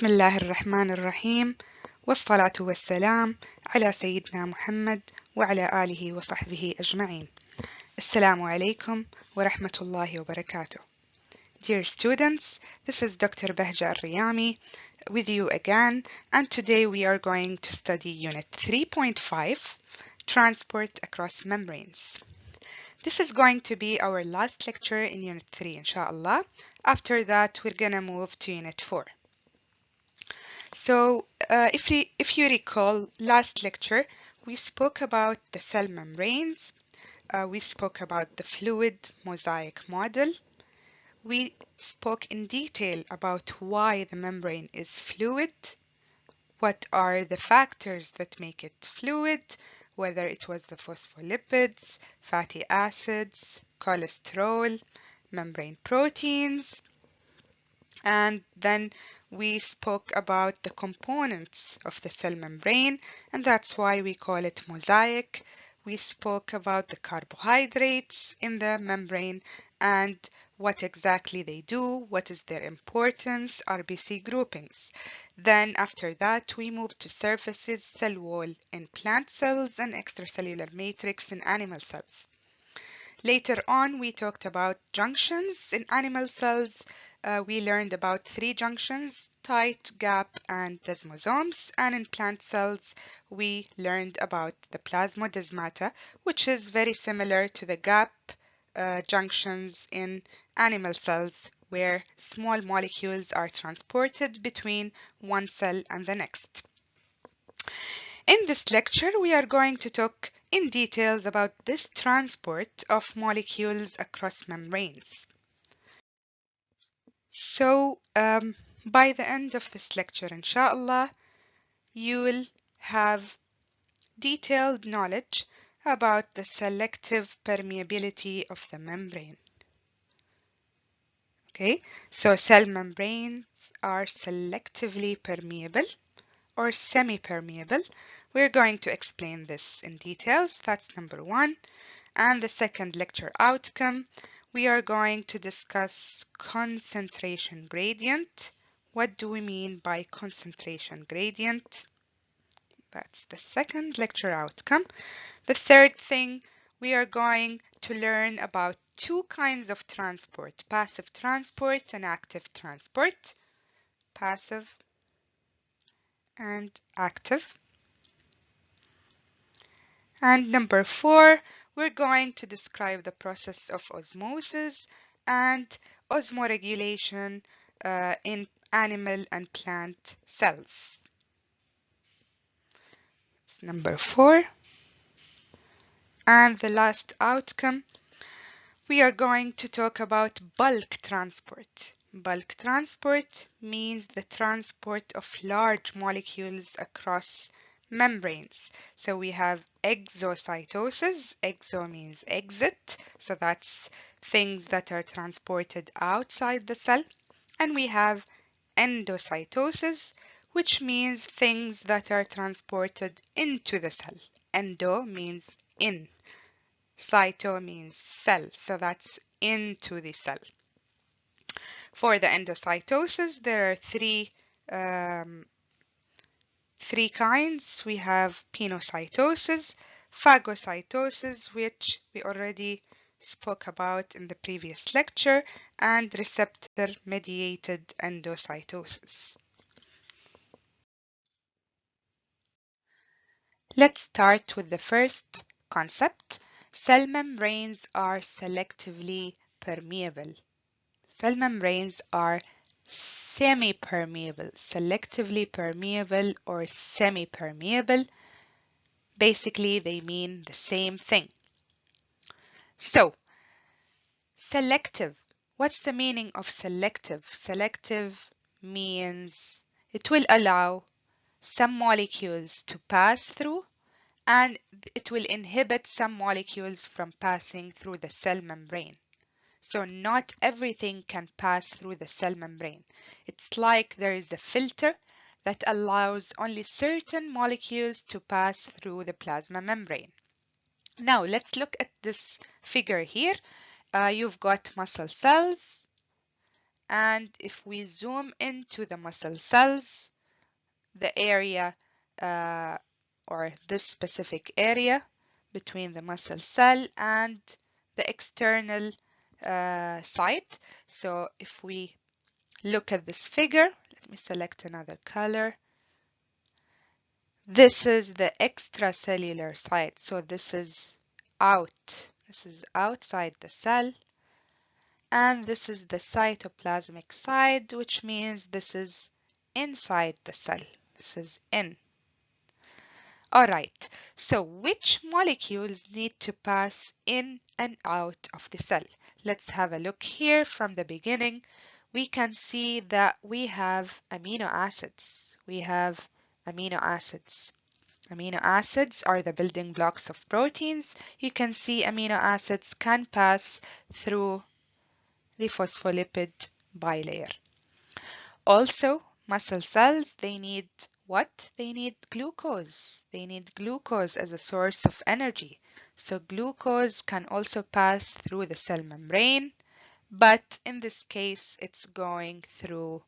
بسم الله الرحمن الرحيم والصلاة والسلام على سيدنا محمد وعلى آله وصحبه أجمعين. السلام عليكم ورحمة الله وبركاته. Dear students, this is Dr. Bahja Al-Riyami with you again, and today we are going to study Unit 3.5, Transport Across Membranes. This is going to be our last lecture in Unit 3, inshallah. After that, we're gonna move to Unit 4. So if you recall last lecture, we spoke about the cell membranes. We spoke about the fluid mosaic model. We spoke in detail about why the membrane is fluid, what are the factors that make it fluid, whether it was the phospholipids, fatty acids, cholesterol, membrane proteins. And then we spoke about the components of the cell membrane, and that's why we call it mosaic. We spoke about the carbohydrates in the membrane and what exactly they do, what is their importance, RBC groupings. Then after that, we moved to surfaces, cell wall in plant cells, and extracellular matrix in animal cells. Later on, we talked about junctions in animal cells. We learned about 3 junctions, tight, gap, and desmosomes. And in plant cells, we learned about the plasmodesmata, which is very similar to the gap junctions in animal cells, where small molecules are transported between one cell and the next. In this lecture, we are going to talk in details about this transport of molecules across membranes. So, by the end of this lecture, inshallah, you will have detailed knowledge about the selective permeability of the membrane. Okay, so cell membranes are selectively permeable or semi-permeable. We're going to explain this in details. That's number 1. And the second lecture outcome, we are going to discuss concentration gradient. What do we mean by concentration gradient? That's the second lecture outcome. The third thing, we are going to learn about 2 kinds of transport, passive transport and active transport. Passive and active. And number 4, we're going to describe the process of osmosis and osmoregulation in animal and plant cells. That's number 4. And the last outcome, we are going to talk about bulk transport. Bulk transport means the transport of large molecules across membranes. So we have exocytosis. Exo means exit. So that's things that are transported outside the cell. And we have endocytosis, which means things that are transported into the cell. Endo means in. Cyto means cell, so that's into the cell. For the endocytosis, there are three kinds. We have pinocytosis, phagocytosis, which we already spoke about in the previous lecture, and receptor-mediated endocytosis. Let's start with the first concept. Cell membranes are selectively permeable. Cell membranes are semi-permeable, selectively permeable or semi-permeable. Basically, they mean the same thing. So, selective. What's the meaning of selective? Selective means it will allow some molecules to pass through, and it will inhibit some molecules from passing through the cell membrane. So not everything can pass through the cell membrane. It's like there is a filter that allows only certain molecules to pass through the plasma membrane. Now let's look at this figure here. You've got muscle cells And if we zoom into the muscle cells, the area or this specific area between the muscle cell and the external site. So if we look at this figure, let me select another color. This is the extracellular site. So this is out. This is outside the cell. And this is the cytoplasmic side, which means this is inside the cell. This is in. All right, so which molecules need to pass in and out of the cell? Let's have a look here from the beginning. We can see that we have amino acids. We have amino acids. Amino acids are the building blocks of proteins. You can see amino acids can pass through the phospholipid bilayer. Also, muscle cells, they need what? They need glucose. They need glucose as a source of energy. So glucose can also pass through the cell membrane, but in this case, it's going through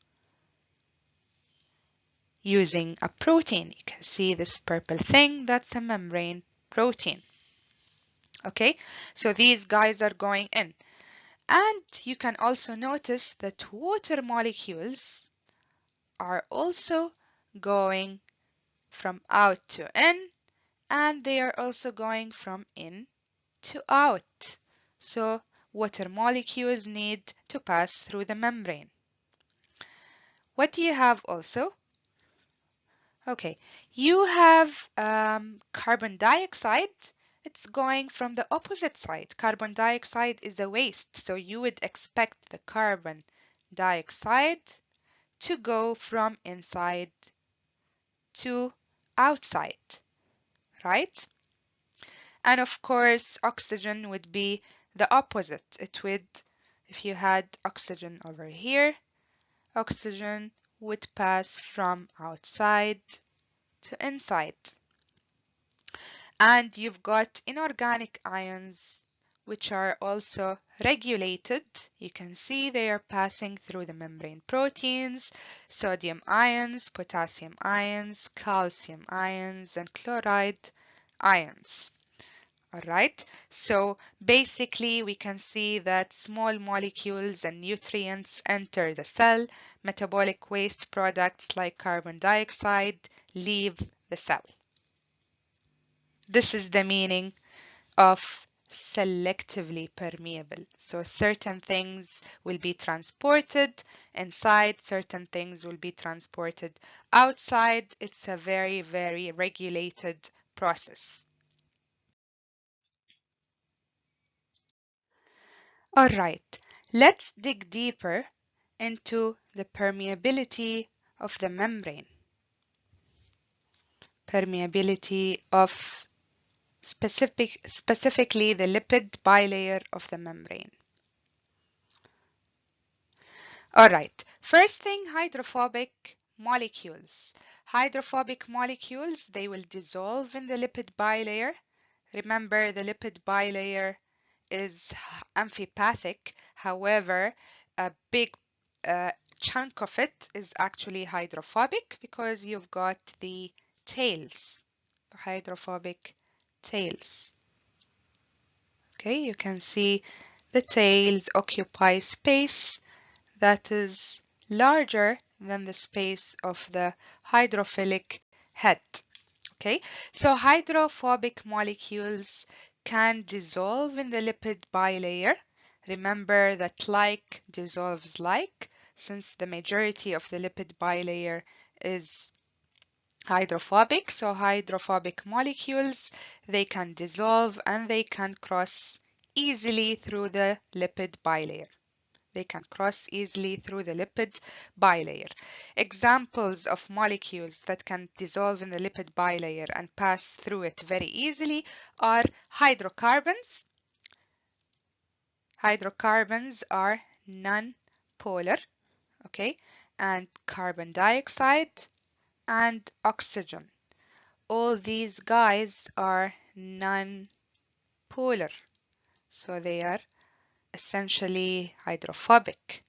using a protein. You can see this purple thing, that's a membrane protein. Okay, so these guys are going in. And you can also notice that water molecules are also going from out to in, and they are also going from in to out. So water molecules need to pass through the membrane. What do you have also? Okay, you have carbon dioxide. It's going from the opposite side. Carbon dioxide is a waste, so you would expect the carbon dioxide to go from inside to outside, right? And of course, oxygen would be the opposite. It would, if you had oxygen over here, oxygen would pass from outside to inside. And you've got inorganic ions, which are also regulated. You can see they are passing through the membrane proteins, sodium ions, potassium ions, calcium ions, and chloride ions. All right, so basically we can see that small molecules and nutrients enter the cell. Metabolic waste products like carbon dioxide leave the cell. This is the meaning of selectively permeable. So certain things will be transported inside, certain things will be transported outside. It's a very, very regulated process. All right, let's dig deeper into the permeability of the membrane. Permeability of specifically the lipid bilayer of the membrane. All right, first thing, hydrophobic molecules. Hydrophobic molecules, they will dissolve in the lipid bilayer. Remember, the lipid bilayer is amphipathic. However, a big chunk of it is actually hydrophobic because you've got the tails, the hydrophobic tails. Okay, you can see the tails occupy space that is larger than the space of the hydrophilic head. Okay, so hydrophobic molecules can dissolve in the lipid bilayer. Remember that like dissolves like, since the majority of the lipid bilayer is hydrophobic. So hydrophobic molecules, they can dissolve and they can cross easily through the lipid bilayer. They can cross easily through the lipid bilayer. Examples of molecules that can dissolve in the lipid bilayer and pass through it very easily are hydrocarbons. Hydrocarbons are non-polar, okay, and carbon dioxide and oxygen. All these guys are non-polar, so they are essentially hydrophobic.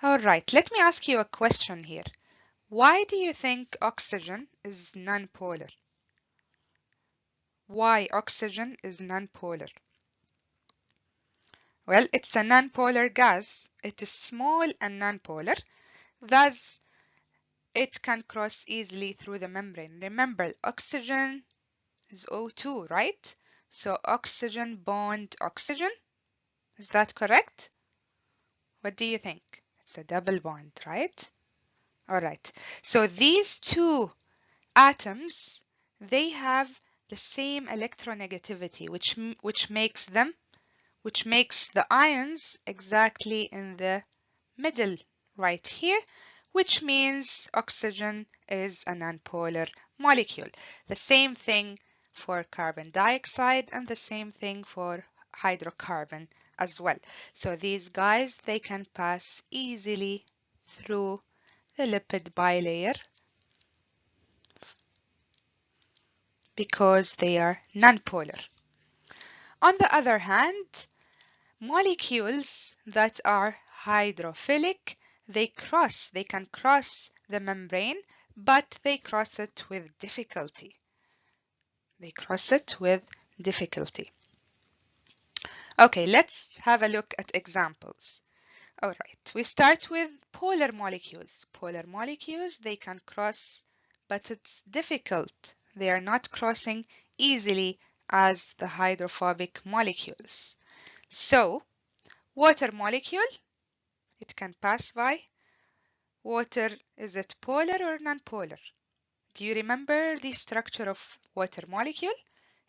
All right, let me ask you a question here. Why do you think oxygen is nonpolar? Why oxygen is nonpolar? Well, it's a nonpolar gas. It is small and nonpolar. Thus, it can cross easily through the membrane. Remember, oxygen is O2, right? So oxygen bond oxygen. Is that correct? What do you think? It's a double bond, right? All right. So these two atoms, they have the same electronegativity, which makes the ions exactly in the middle right here, which means oxygen is a nonpolar molecule. The same thing for carbon dioxide and the same thing for hydrocarbon as well. So these guys, they can pass easily through the lipid bilayer because they are nonpolar. On the other hand, molecules that are hydrophilic, they can cross the membrane, but they cross it with difficulty. They cross it with difficulty. Okay, let's have a look at examples. All right, we start with polar molecules. Polar molecules, they can cross, but it's difficult. They are not crossing easily as the hydrophobic molecules. So, water molecule, it can pass by. Water, is it polar or non-polar? Do you remember the structure of water molecule?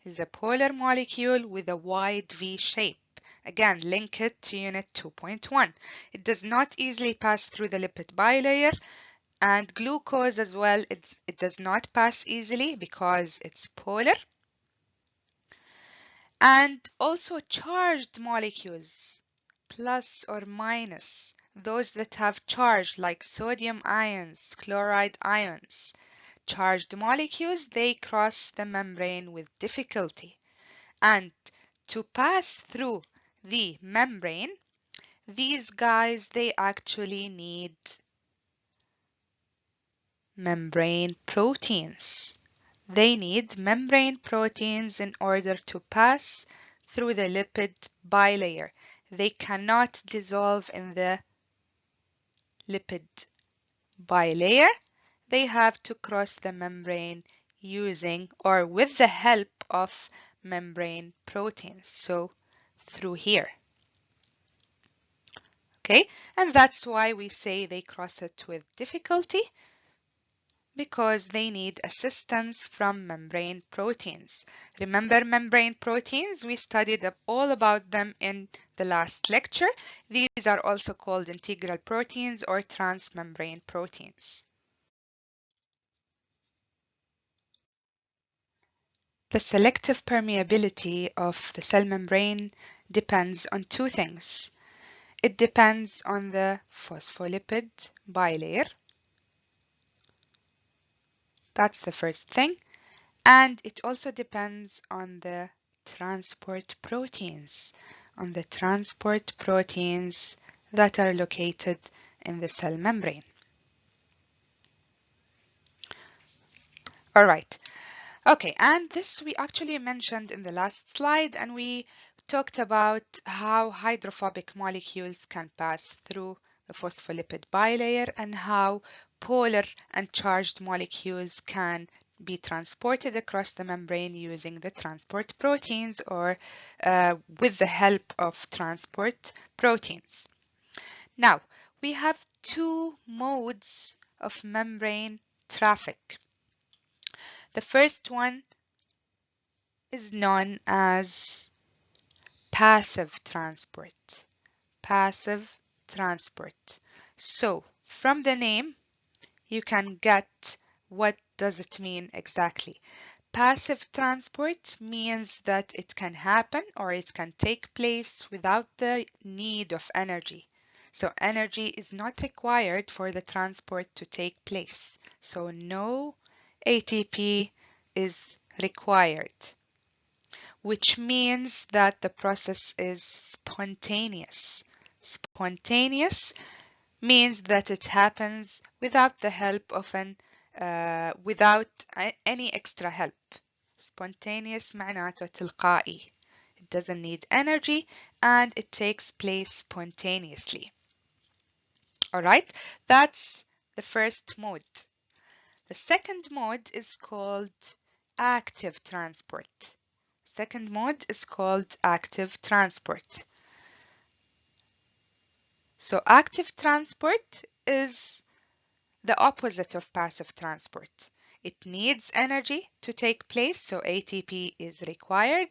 It's a polar molecule with a wide V shape. Again, link it to unit 2.1. It does not easily pass through the lipid bilayer, and glucose as well, it does not pass easily because it's polar. And also charged molecules, plus or minus, those that have charge like sodium ions, chloride ions. Charged molecules, they cross the membrane with difficulty. And to pass through the membrane, these guys, they actually need membrane proteins. They need membrane proteins in order to pass through the lipid bilayer. They cannot dissolve in the lipid bilayer. They have to cross the membrane using or with the help of membrane proteins. So through here. Okay, and that's why we say they cross it with difficulty, because they need assistance from membrane proteins. Remember membrane proteins? We studied all about them in the last lecture. These are also called integral proteins or transmembrane proteins. The selective permeability of the cell membrane depends on two things. It depends on the phospholipid bilayer. That's the first thing. And it also depends on the transport proteins, that are located in the cell membrane. All right. Okay, and this we actually mentioned in the last slide, and we talked about how hydrophobic molecules can pass through the phospholipid bilayer and how polar and charged molecules can be transported across the membrane using the transport proteins or with the help of transport proteins. Now, we have two modes of membrane traffic. The first one is known as passive transport. Passive transport. So, from the name, you can get what does it mean exactly. Passive transport means that it can happen or it can take place without the need of energy. So energy is not required for the transport to take place. So no ATP is required, which means that the process is spontaneous. Spontaneous means that it happens without the help of without any extra help. Spontaneous معناته تلقائي. It doesn't need energy and it takes place spontaneously. Alright, that's the first mode. The second mode is called active transport. Second mode is called active transport. So active transport is the opposite of passive transport. It needs energy to take place, so ATP is required.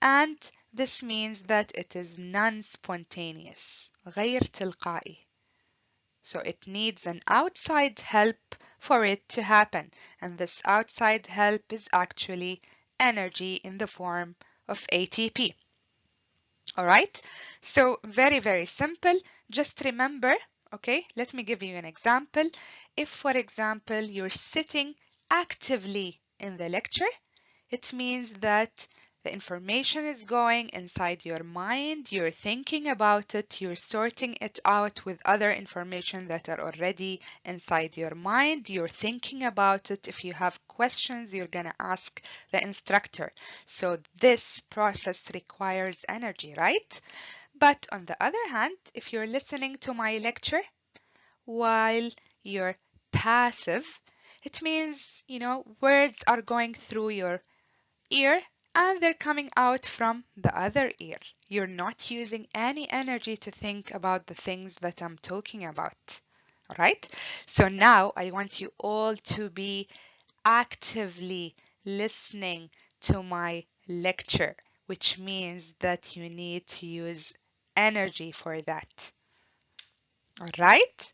And this means that it is non-spontaneous, غير تلقائي. So it needs an outside help for it to happen. And this outside help is actually energy in the form of ATP. All right, so very, very simple. Just remember, okay, let me give you an example. If, for example, you're sitting actively in the lecture, it means that the information is going inside your mind, you're thinking about it, you're sorting it out with other information that are already inside your mind, you're thinking about it. If you have questions, you're going to ask the instructor. So this process requires energy, right? But on the other hand, if you're listening to my lecture while you're passive, it means, words are going through your ear and they're coming out from the other ear. You're not using any energy to think about the things that I'm talking about. All right? So now I want you all to be actively listening to my lecture, which means that you need to use energy for that. All right?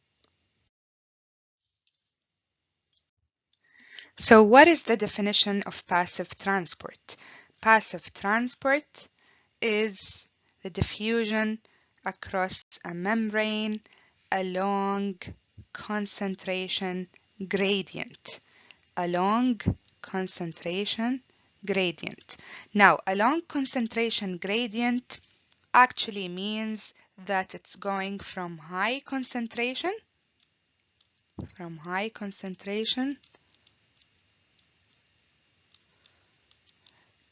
So what is the definition of passive transport? Passive transport is the diffusion across a membrane along concentration gradient. Along concentration gradient. Now, along concentration gradient actually means that it's going from high concentration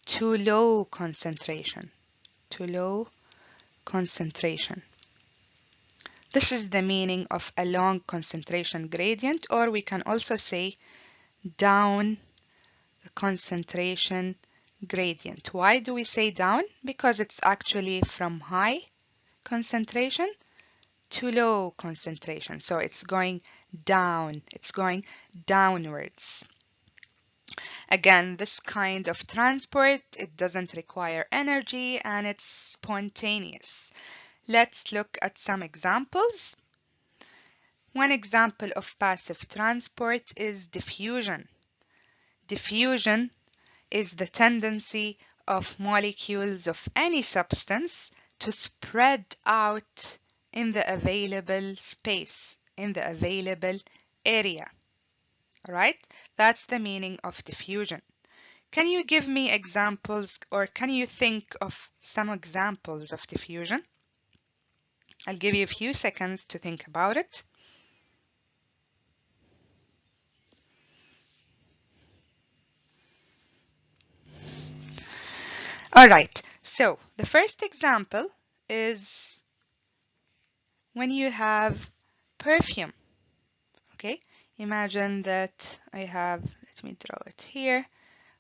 to low concentration. This is the meaning of a long concentration gradient, or we can also say down the concentration gradient. Why do we say down? Because it's actually from high concentration to low concentration. So it's going down, it's going downwards. Again, this kind of transport, it doesn't require energy and it's spontaneous. Let's look at some examples. One example of passive transport is diffusion. Diffusion is the tendency of molecules of any substance to spread out in the available space, in the available area. All right? That's the meaning of diffusion. Can you give me examples, or can you think of some examples of diffusion? I'll give you a few seconds to think about it. All right, so the first example is when you have perfume. Okay, imagine that I have, let me draw it here.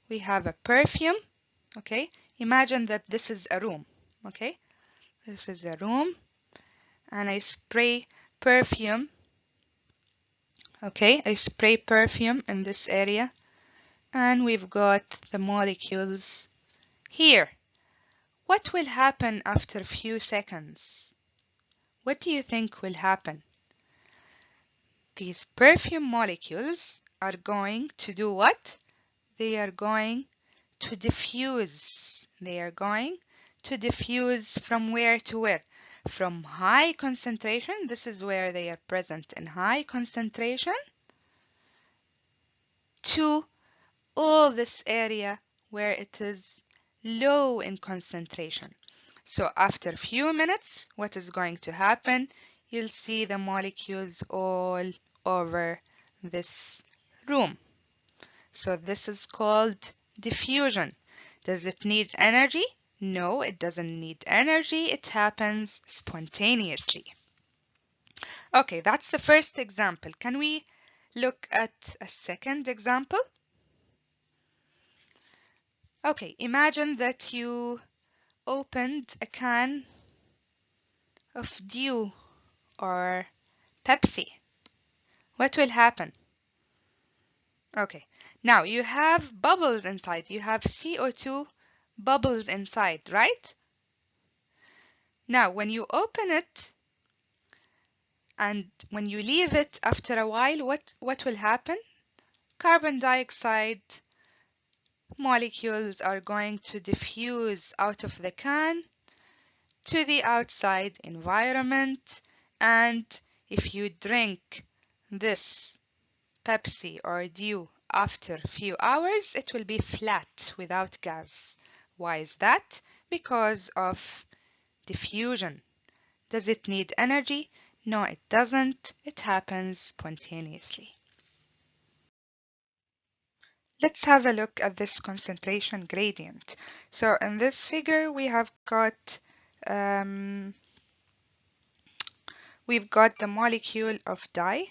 We have a perfume. Okay, imagine that this is a room. Okay, this is a room and I spray perfume. Okay, I spray perfume in this area and we've got the molecules here. What will happen after a few seconds? What do you think will happen? These perfume molecules are going to do what? They are going to diffuse. They are going to diffuse from where to where? From high concentration, this is where they are present in high concentration, to all this area where it is low in concentration. So after a few minutes, what is going to happen? you'll see the molecules all over this room. So this is called diffusion. Does it need energy? No, it doesn't need energy. It happens spontaneously. Okay, that's the first example. Can we look at a second example? Okay, imagine that you opened a can of dew or Pepsi. What will happen? Okay, now you have bubbles inside. You have CO2 bubbles inside, right? Now, when you open it and when you leave it after a while, what will happen? Carbon dioxide molecules are going to diffuse out of the can to the outside environment, and if you drink this Pepsi or dew after a few hours, it will be flat without gas. Why is that? Because of diffusion. Does it need energy? No, it doesn't. It happens spontaneously. Let's have a look at this concentration gradient. So in this figure, we've got the molecule of dye.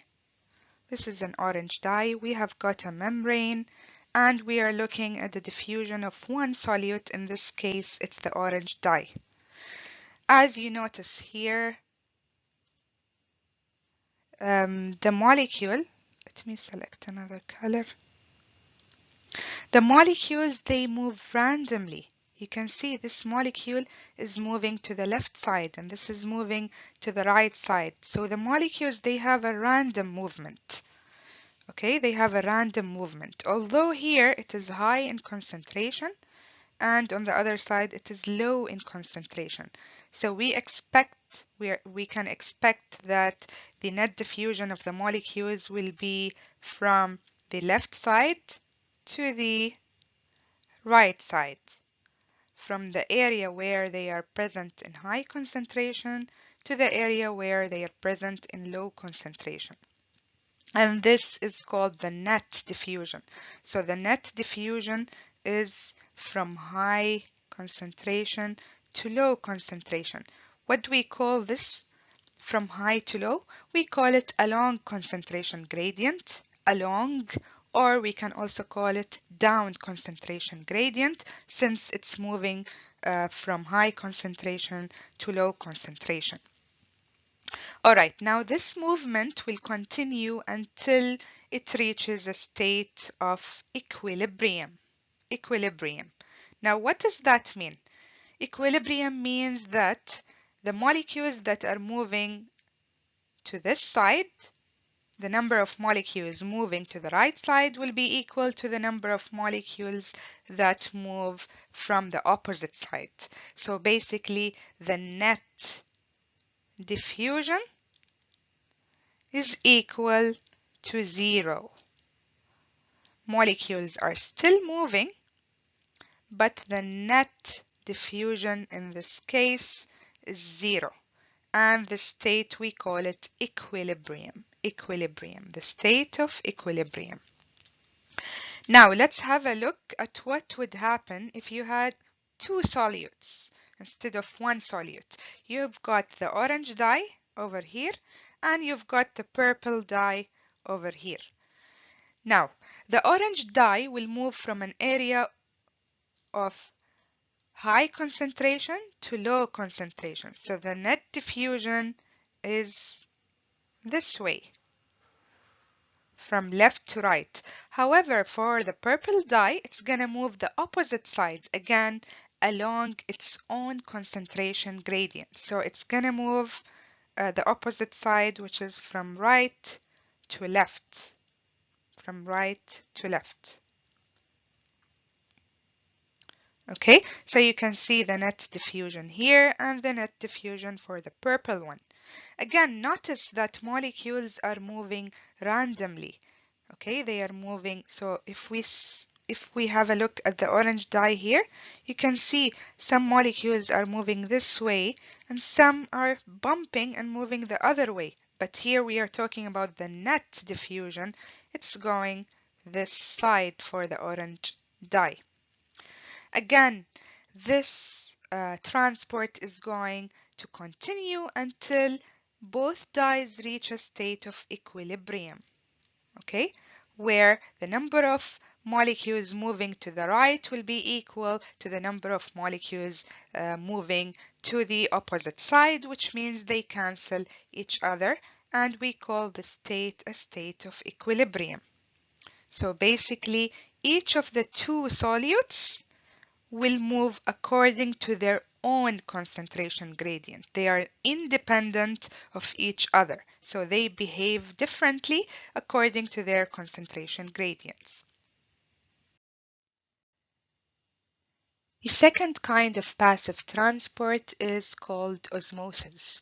This is an orange dye. We have got a membrane, and we are looking at the diffusion of one solute. In this case, it's the orange dye. As you notice here, the molecule, let me select another color. The molecules, they move randomly. You can see this molecule is moving to the left side and this is moving to the right side. So the molecules, they have a random movement. Okay, they have a random movement. Although here it is high in concentration and on the other side it is low in concentration. So we can expect that the net diffusion of the molecules will be from the left side to the right side, from the area where they are present in high concentration to the area where they are present in low concentration. And this is called the net diffusion. So the net diffusion is from high concentration to low concentration. What do we call this? From high to low, we call it a long concentration gradient, along, or we can also call it down concentration gradient since it's moving from high concentration to low concentration. All right, now this movement will continue until it reaches a state of equilibrium. Equilibrium. Now, what does that mean? Equilibrium means that the molecules that are moving to this side, the number of molecules moving to the right side will be equal to the number of molecules that move from the opposite side. So basically, the net diffusion is equal to 0. Molecules are still moving, but the net diffusion in this case is 0. And the state, we call it equilibrium. Equilibrium, the state of equilibrium. Now let's have a look at what would happen if you had two solutes instead of one solute. You've got the orange dye over here and you've got the purple dye over here. Now, the orange dye will move from an area of high concentration to low concentration. So the net diffusion is this way, from left to right. However, for the purple dye, it's going to move the opposite sides again along its own concentration gradient. So it's going to move the opposite side, which is from right to left. From right to left. Okay, so you can see the net diffusion here and the net diffusion for the purple one. Again, notice that molecules are moving randomly. Okay, they are moving. So if we if we have a look at the orange dye here, you can see some molecules are moving this way and some are bumping and moving the other way. But here we are talking about the net diffusion. It's going this side for the orange dye. Again, this transport is going to continue until both dyes reach a state of equilibrium, okay, where the number of molecules moving to the right will be equal to the number of molecules moving to the opposite side, which means they cancel each other, and we call the state a state of equilibrium. So basically, each of the two solutes will move according to their own concentration gradient. They are independent of each other, so they behave differently according to their concentration gradients. The second kind of passive transport is called osmosis.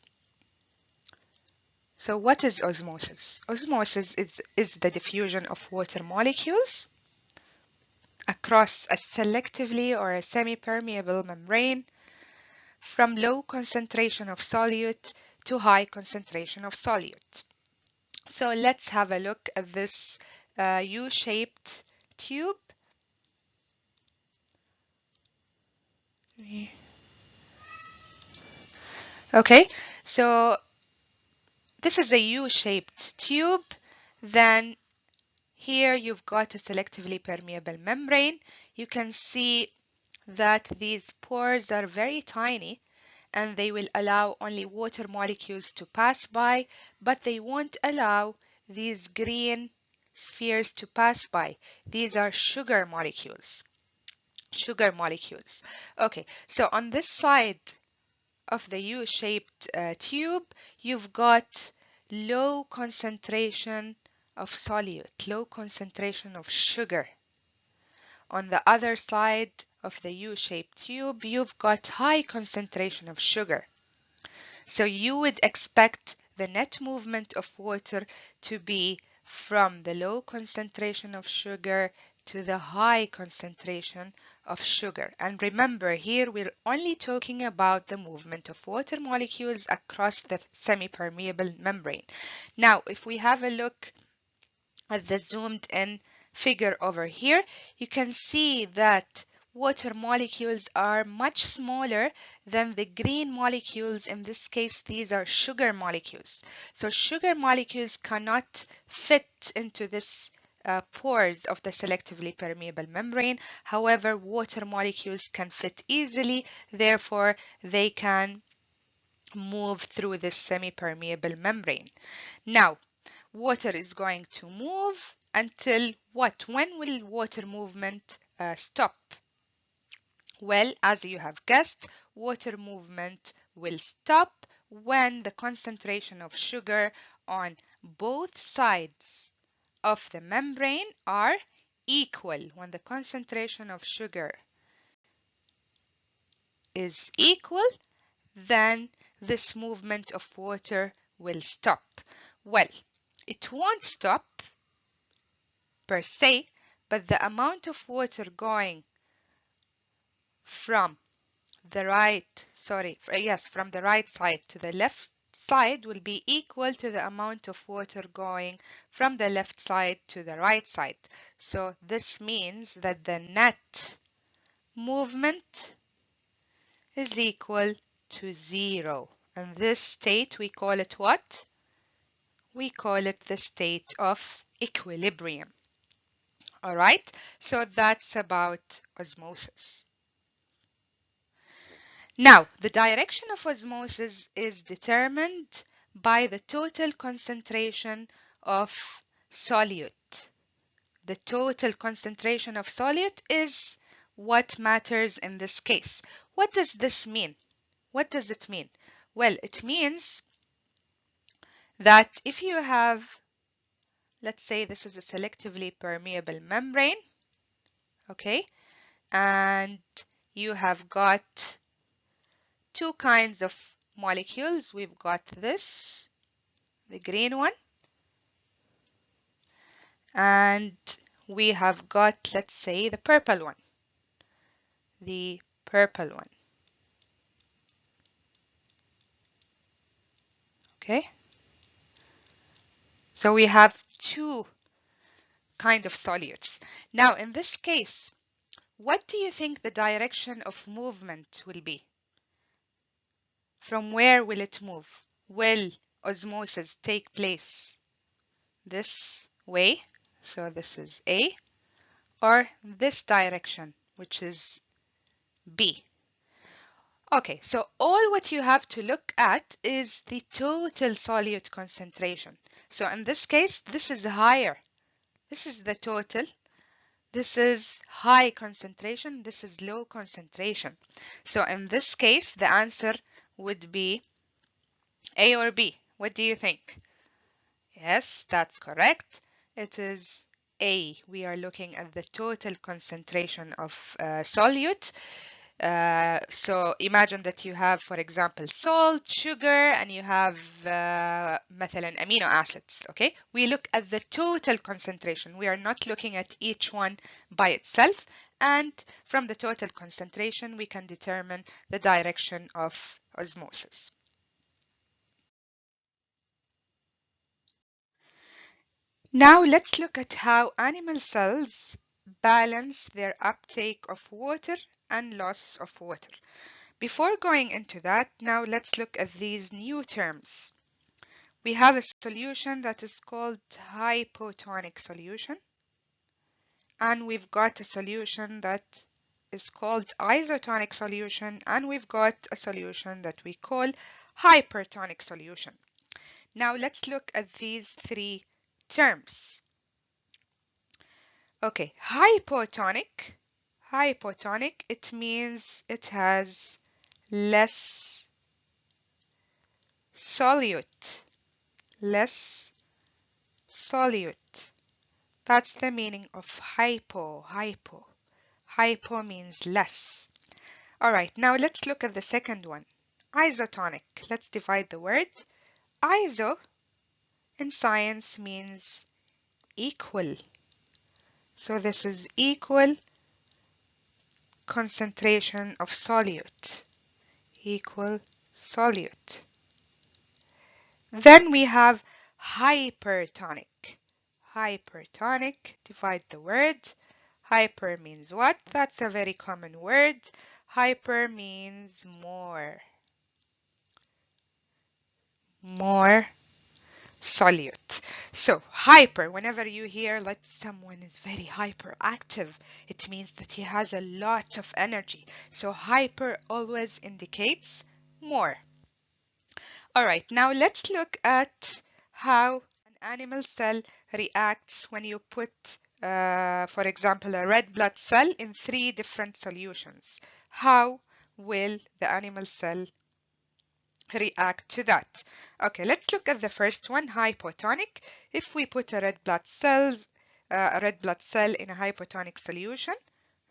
So what is osmosis? Osmosis is the diffusion of water molecules across a selectively or a semi-permeable membrane from low concentration of solute to high concentration of solute. So let's have a look at this U-shaped tube. Okay, so this is a U-shaped tube. Then here you've got a selectively permeable membrane. You can see that these pores are very tiny and they will allow only water molecules to pass by, but they won't allow these green spheres to pass by. These are sugar molecules. Sugar molecules. Okay, so on this side of the U-shaped tube, you've got low concentration of solute, low concentration of sugar. On the other side of the U-shaped tube, you've got high concentration of sugar. So you would expect the net movement of water to be from the low concentration of sugar to the high concentration of sugar. And remember, here we're only talking about the movement of water molecules across the semi-permeable membrane. Now, if we have a look at the zoomed in figure over here, you can see that water molecules are much smaller than the green molecules. In this case, these are sugar molecules. So sugar molecules cannot fit into this pores of the selectively permeable membrane. However, water molecules can fit easily, therefore they can move through this semi-permeable membrane. Now, water is going to move until what? When will water movement stop? Well, as you have guessed, water movement will stop when the concentration of sugar on both sides of the membrane are equal. When the concentration of sugar is equal, then this movement of water will stop. Well, it won't stop per se, but the amount of water going from the right, from the right side to the left side will be equal to the amount of water going from the left side to the right side. So this means that the net movement is equal to 0. And this state, we call it what? We call it the state of equilibrium. All right, so that's about osmosis. Now, the direction of osmosis is determined by the total concentration of solute. The total concentration of solute is what matters in this case. What does this mean? What does it mean? Well, it means that if you have, let's say this is a selectively permeable membrane, okay, and you have got two kinds of molecules. We've got this, the green one, and we have got, let's say, the purple one. The purple one. Okay? So we have two kind of solutes. Now, in this case, what do you think the direction of movement will be? From where will it move? Will osmosis take place this way? So this is A, or this direction, which is B. Okay, so all what you have to look at is the total solute concentration. So in this case, this is higher. This is the total. This is high concentration. This is low concentration. So in this case, the answer would be A or B. What do you think? Yes, that's correct. It is A. We are looking at the total concentration of solute. So imagine that you have, for example, salt, sugar, and you have مثلا amino acids. Okay, we look at the total concentration. We are not looking at each one by itself. And from the total concentration, we can determine the direction of osmosis. Now let's look at how animal cells balance their uptake of water and loss of water. Before going into that, now let's look at these new terms. We have a solution that is called hypotonic solution, and we've got a solution that is called isotonic solution, and we've got a solution that we call hypertonic solution. Now let's look at these three terms. Okay, hypotonic, it means it has less solute, less solute. That's the meaning of hypo. Hypo means less. All right, now let's look at the second one. Isotonic. Let's divide the word. Iso in science means equal. So this is equal concentration of solute. Equal solute. Then we have hypertonic. Hypertonic, divide the word. Hyper means what? That's a very common word. Hyper means more. More solute. So hyper, whenever you hear like someone is very hyperactive, it means that he has a lot of energy. So hyper always indicates more. All right, now let's look at how an animal cell reacts when you put, for example, a red blood cell in three different solutions. How will the animal cell react to that? Okay, let's look at the first one, hypotonic. If we put a red blood cell in a hypotonic solution,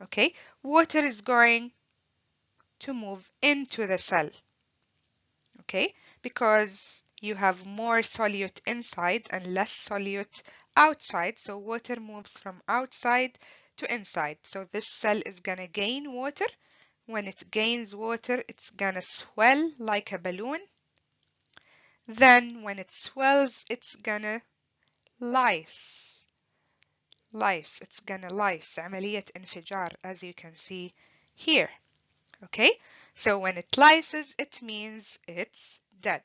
okay, water is going to move into the cell. Okay, because you have more solute inside and less solute outside, so water moves from outside to inside. So this cell is gonna gain water. When it gains water, it's gonna swell like a balloon. Then when it swells, it's gonna lyse. It's gonna lyse, عملية انفجار, as you can see here. Okay, so when it lyses, it means it's dead.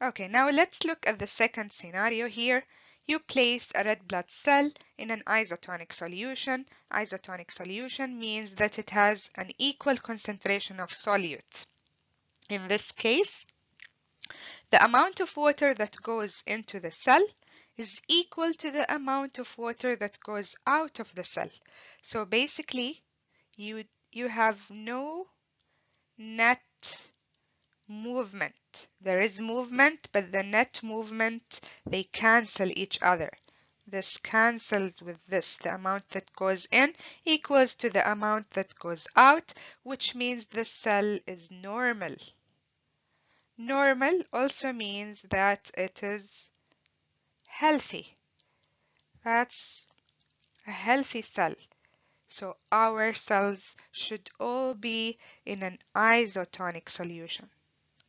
Okay, now let's look at the second scenario here. You place a red blood cell in an isotonic solution. Isotonic solution means that it has an equal concentration of solute. In this case, the amount of water that goes into the cell is equal to the amount of water that goes out of the cell. So basically, you have no net movement. There is movement, but the net movement, they cancel each other. This cancels with this. The amount that goes in equals to the amount that goes out, which means the cell is normal. Normal also means that it is healthy. That's a healthy cell. So our cells should all be in an isotonic solution.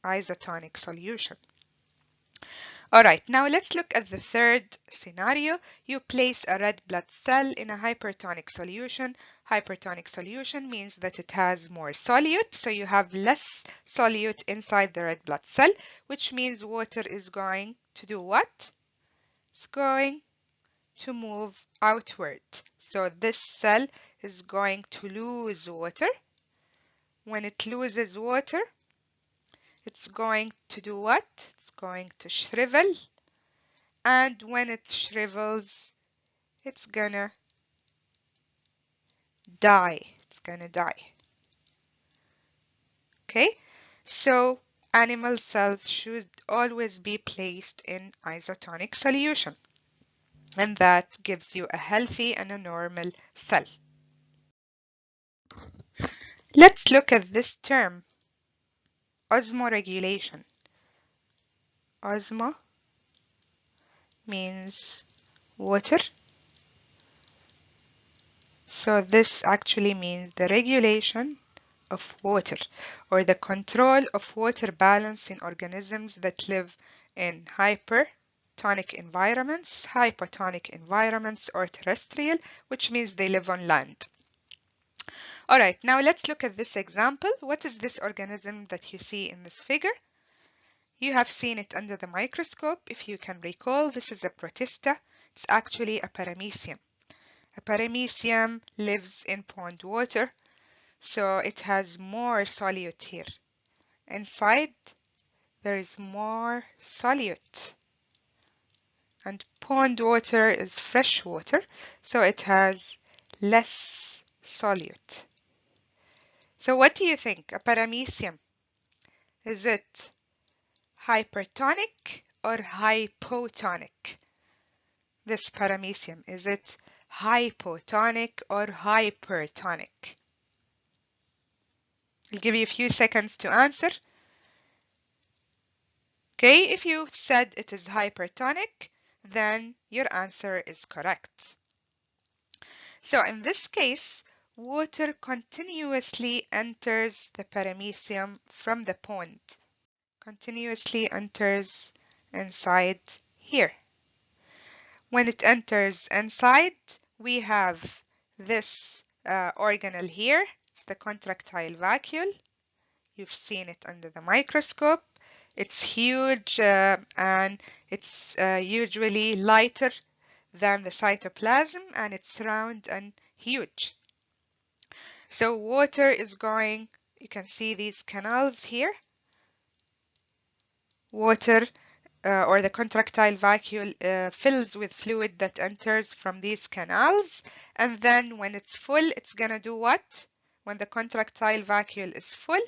Isotonic solution. All right, now let's look at the third scenario. You place a red blood cell in a hypertonic solution. Hypertonic solution means that it has more solute, so you have less solute inside the red blood cell, which means water is going to do what? It's going to move outward. So this cell is going to lose water. When it loses water, it's going to do what? It's going to shrivel. And when it shrivels, it's gonna die. It's gonna die. Okay? So animal cells should always be placed in isotonic solution. And that gives you a healthy and a normal cell. Let's look at this term, osmoregulation. Osmo means water. So this actually means the regulation of water or the control of water balance in organisms that live in hypertonic environments, hypotonic environments, or terrestrial, which means they live on land. All right, now let's look at this example. What is this organism that you see in this figure? You have seen it under the microscope. If you can recall, this is a protista. It's actually a paramecium. A paramecium lives in pond water, so it has more solute here. Inside, there is more solute. And pond water is fresh water, so it has less solute. So what do you think? A paramecium, is it hypertonic or hypotonic? This paramecium, is it hypotonic or hypertonic? I'll give you a few seconds to answer. Okay, if you said it is hypertonic, then your answer is correct. So in this case, water continuously enters the paramecium from the pond. Continuously enters inside here. When it enters inside, we have this organelle here. It's the contractile vacuole. You've seen it under the microscope. It's huge and it's usually lighter than the cytoplasm, and it's round and huge. So water is going, you can see these canals here. Water or the contractile vacuole fills with fluid that enters from these canals, and then when it's full, it's gonna do what? When the contractile vacuole is full,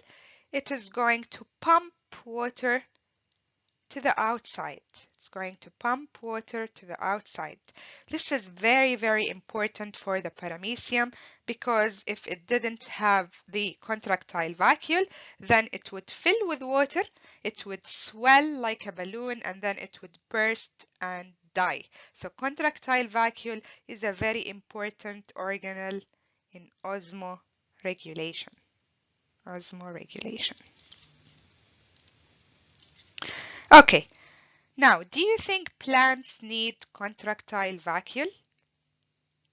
it is going to pump water to the outside. It's going to pump water to the outside. This is very, very important for the paramecium, because if it didn't have the contractile vacuole, then it would fill with water, it would swell like a balloon, and then it would burst and die. So contractile vacuole is a very important organelle in osmoregulation. Osmoregulation. Okay, now, do you think plants need contractile vacuole?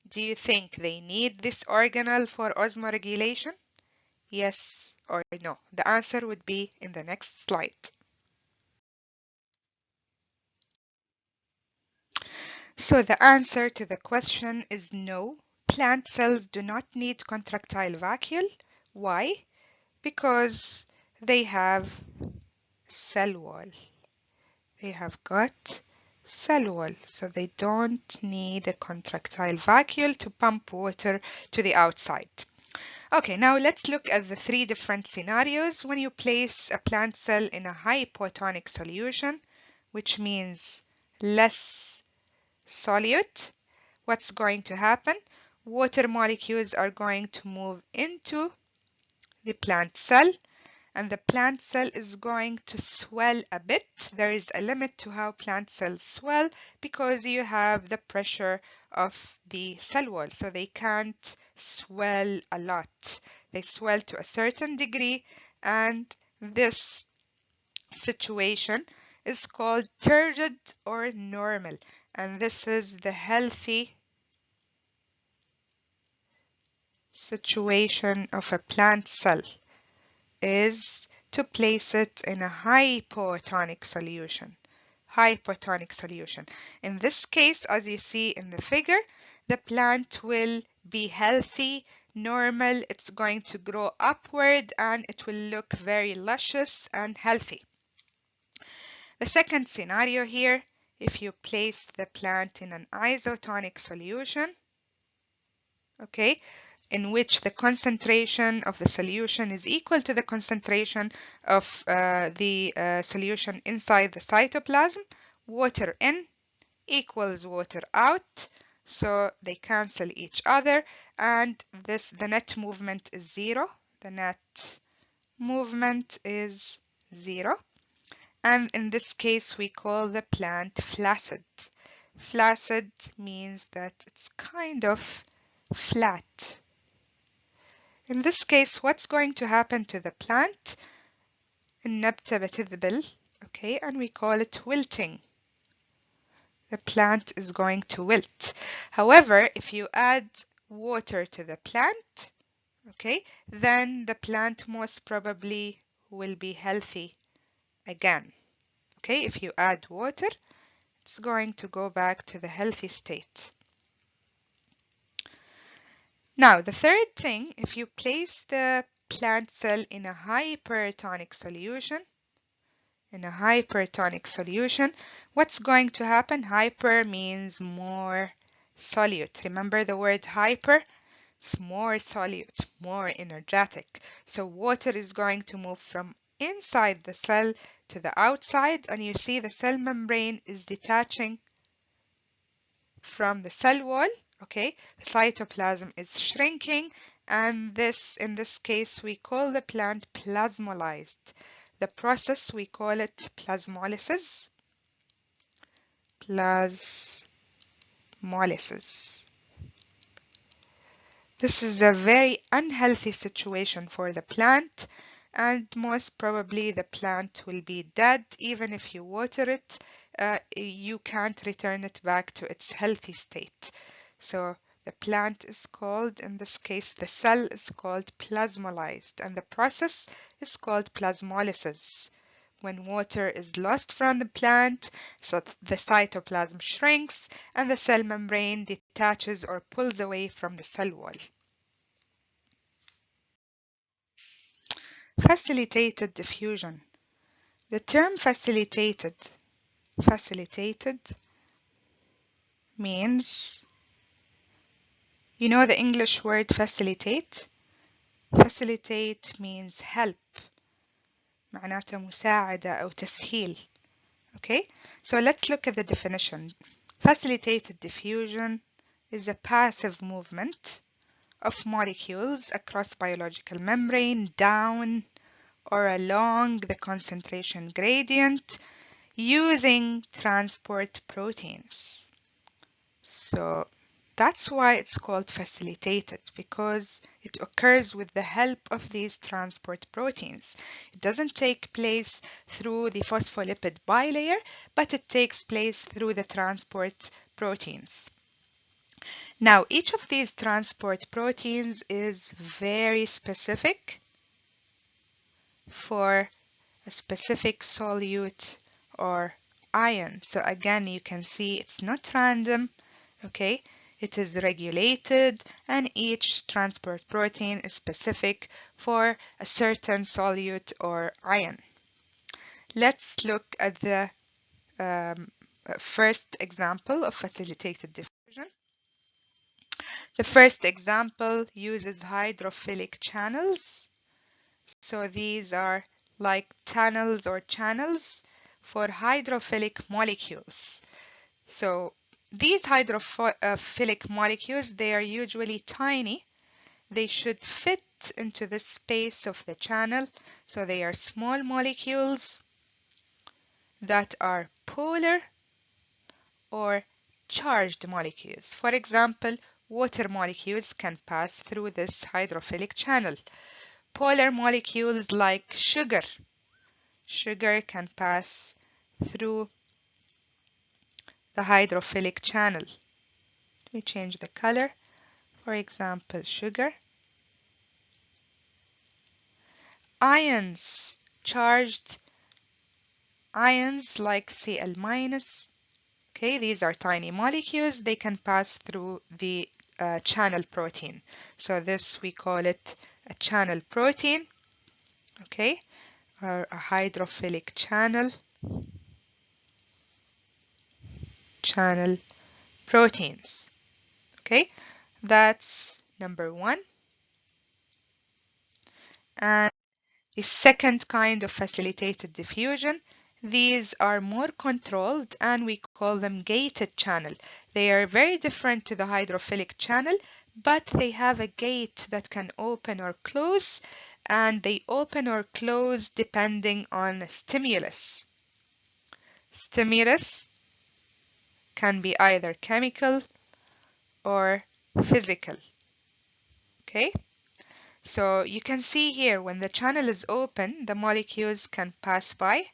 Do you think they need this organelle for osmoregulation? Yes or no? The answer would be in the next slide. So the answer to the question is no. Plant cells do not need contractile vacuole. Why? Because they have cell wall. They have got cell wall, so they don't need a contractile vacuole to pump water to the outside. Okay, now let's look at the three different scenarios when you place a plant cell in a hypotonic solution, which means less solute. What's going to happen? Water molecules are going to move into the plant cell, and the plant cell is going to swell a bit. There is a limit to how plant cells swell because you have the pressure of the cell wall, so they can't swell a lot. They swell to a certain degree, and this situation is called turgid or normal, and this is the healthy situation of a plant cell, is to place it in a hypotonic solution. Hypotonic solution. In this case, as you see in the figure, the plant will be healthy, normal, it's going to grow upward, and it will look very luscious and healthy. The second scenario here, if you place the plant in an isotonic solution, okay, in which the concentration of the solution is equal to the concentration of the solution inside the cytoplasm, water in equals water out, so they cancel each other, and the net movement is zero. The net movement is zero. And in this case, we call the plant flaccid. Flaccid means that it's kind of flat. In this case, what's going to happen to the plant? النبتة بتذبل, okay, and we call it wilting. The plant is going to wilt. However, if you add water to the plant, okay, then the plant most probably will be healthy again. Okay, if you add water, it's going to go back to the healthy state. Now, the third thing, if you place the plant cell in a hypertonic solution, what's going to happen? Hyper means more solute. Remember the word hyper? It's more solute, more energetic. So water is going to move from inside the cell to the outside, and you see the cell membrane is detaching from the cell wall. Okay, the cytoplasm is shrinking, and in this case we call the plant plasmolysed. The process, we call it plasmolysis. Plasmolysis. This is a very unhealthy situation for the plant, and most probably the plant will be dead. Even if you water it, you can't return it back to its healthy state. So the plant is called, in this case, the cell is called plasmolysed, and the process is called plasmolysis. When water is lost from the plant, so the cytoplasm shrinks and the cell membrane detaches or pulls away from the cell wall. Facilitated diffusion. The term facilitated means, you know the English word facilitate? Facilitate means help. معناته مساعدة أو تسهيل. Okay, so let's look at the definition. Facilitated diffusion is a passive movement of molecules across biological membrane down or along the concentration gradient using transport proteins. So that's why it's called facilitated, because it occurs with the help of these transport proteins. It doesn't take place through the phospholipid bilayer, but it takes place through the transport proteins. Now, each of these transport proteins is very specific for a specific solute or ion. So again, you can see it's not random, okay? It is regulated, and each transport protein is specific for a certain solute or ion. Let's look at the first example of facilitated diffusion. The first example uses hydrophilic channels. So these are like tunnels or channels for hydrophilic molecules. So these hydrophilic molecules, they are usually tiny. They should fit fit into the space of the channel. So they are small molecules that are polar or charged molecules. For example, water molecules can pass through this hydrophilic channel. Polar molecules like sugar can pass through the hydrophilic channel. Let me change the color. For example, sugar. Ions, charged ions like Cl-. Okay, these are tiny molecules. They can pass through the channel protein. So this we call it a channel protein. Okay, or a hydrophilic channel proteins. Okay, that's number one. And the second kind of facilitated diffusion, these are more controlled and we call them gated channel. They are very different to the hydrophilic channel, but they have a gate that can open or close, and they open or close depending on a stimulus. Stimulus can be either chemical or physical. Okay? So you can see here when the channel is open, the molecules can pass by,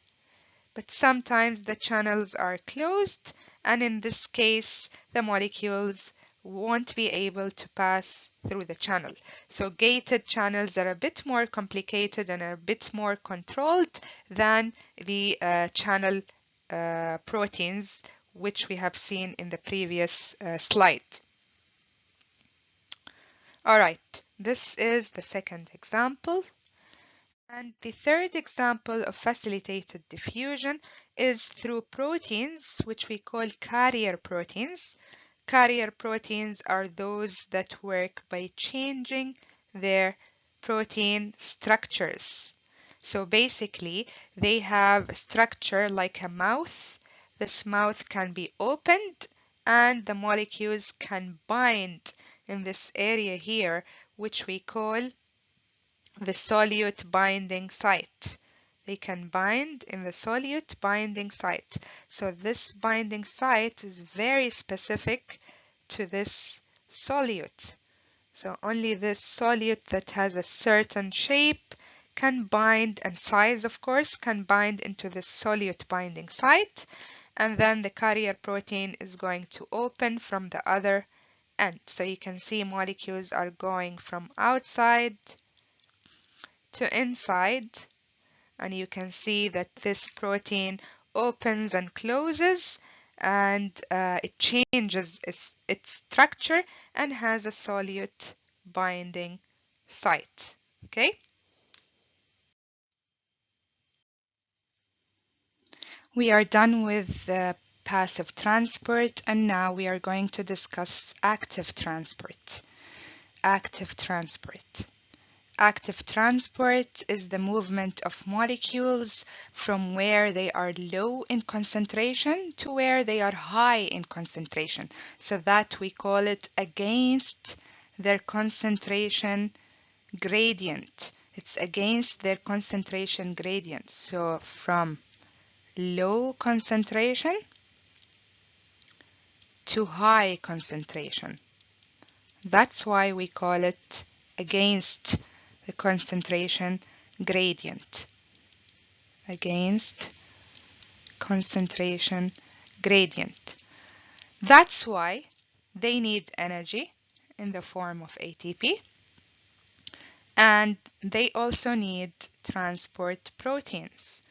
but sometimes the channels are closed, and in this case, the molecules won't be able to pass through the channel. So gated channels are a bit more complicated and a bit more controlled than the channel proteins, which we have seen in the previous slide. All right, this is the second example. And the third example of facilitated diffusion is through proteins, which we call carrier proteins. Carrier proteins are those that work by changing their protein structures. So basically, they have a structure like a mouth. This mouth can be opened and the molecules can bind in this area here, which we call the solute binding site. They can bind in the solute binding site. So this binding site is very specific to this solute. So only this solute that has a certain shape can bind, and size of course, can bind into the solute binding site, and then the carrier protein is going to open from the other end. So you can see molecules are going from outside to inside, and you can see that this protein opens and closes, and it changes its structure and has a solute binding site. Okay, we are done with the passive transport, and now we are going to discuss active transport. Active transport. Active transport is the movement of molecules from where they are low in concentration to where they are high in concentration. So that we call it against their concentration gradient. It's against their concentration gradient. So from low concentration to high concentration. That's why we call it against the concentration gradient. Against concentration gradient. That's why they need energy in the form of ATP, and they also need transport proteins.